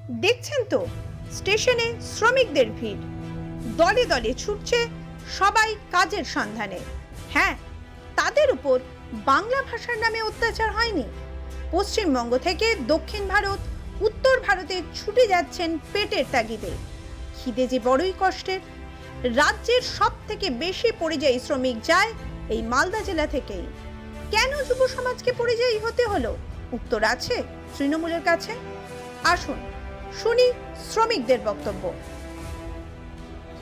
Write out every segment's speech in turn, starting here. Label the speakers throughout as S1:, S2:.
S1: দেখছেন তো স্টেশনে শ্রমিকদের ভিড়, দলে দলে ছুটছে সবাই কাজের সন্ধানে। হ্যাঁ, তাদের উপর বাংলা ভাষার নামে অত্যাচার হয়নি। পশ্চিমবঙ্গ থেকে দক্ষিণ ভারত, উত্তর ভারতে ছুটে যাচ্ছেন পেটের তাগিদে। খিদে যে বড়ই কষ্টের। রাজ্যের সব থেকে বেশি পরিযায়ী শ্রমিক যায় এই মালদা জেলা থেকেই। কেন যুব সমাজকে পরিযায়ী হতে হলো? উত্তর আছে তৃণমূলের কাছে। আসুন শুনি শ্রমিকদের বক্তব্য।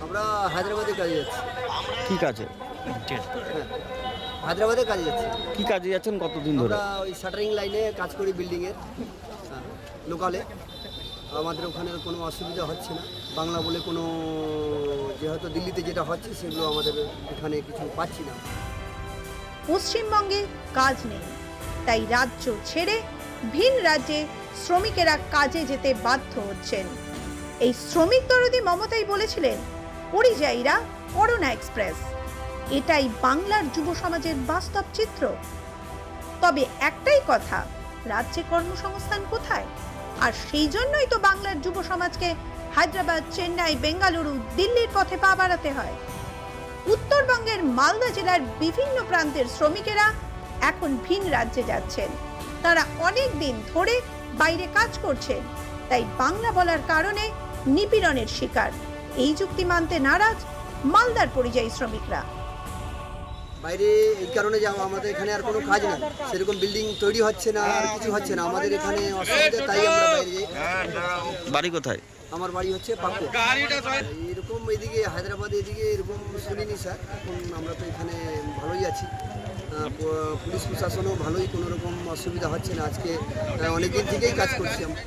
S2: আমরা হায়দ্রাবাদে কাজে যাচ্ছি।
S3: কি কাজে?
S2: হ্যাঁ, হায়দ্রাবাদে কাজে যাচ্ছি।
S3: কি কাজে যাচ্ছেন কতদিন ধরে?
S2: আমরা ওই শাটারিং লাইনে কাজ করি, বিল্ডিংয়ের লোকালে। আমাদের ওখানে কোনো অসুবিধা হচ্ছে না। বাংলা বলে কোনো, যেহেতু দিল্লিতে যেটা হচ্ছে সেগুলো আমাদের এখানে কিছু পাচ্ছি না।
S1: পশ্চিমবঙ্গে কাজ নেই, তাই রাজ্য ছেড়ে ভিন রাজ্যে শ্রমিকেরা কাজে যেতে বাধ্য হচ্ছেন। এই শ্রমিক দরদি মমতাই বলেছিলেন, পরিযায়ীরা করোনা এক্সপ্রেস। এটাই বাংলার যুব সমাজের বাস্তব চিত্র। তবে একটাই কথা, রাজ্যে কর্মসংস্থান কোথায়? আর সেই জন্যই তো বাংলার যুব সমাজকে হায়দ্রাবাদ, চেন্নাই, বেঙ্গালুরু, দিল্লির পথে পা বাড়াতে হয়। উত্তরবঙ্গের মালদা জেলার বিভিন্ন প্রান্তের শ্রমিকেরা এখন ভিন রাজ্যে যাচ্ছেন। তারা অনেক দিন ধরে বাইরে কাজ করছেন, তাই বাংলা বলার কারণে নিপীড়নের শিকার। এই যুক্তি মানতে নারাজ মালদার পরিযায়ী শ্রমিকরা।
S2: বাইরে এই কারণে যে আমাদের এখানে আর কোনো কাজ নেই, সেরকম বিল্ডিং তৈরি হচ্ছে না, আর কিছু হচ্ছে না আমাদের এখানে অসুবিধা, তাই আমরা বাইরে যাই।
S3: বাড়ি কোথায়?
S2: আমার বাড়ি হচ্ছে পাকুড়। এরকম এদিকে হায়দ্রাবাদে এদিকে এরকম শুনিনি স্যার। এখন আমরা তো এখানে ভালোই আছি, পুলিশ প্রশাসনও ভালোই, কোনো রকম অসুবিধা হচ্ছে না। আজকে অনেক দিন থেকেই কাজ করছি আমরা।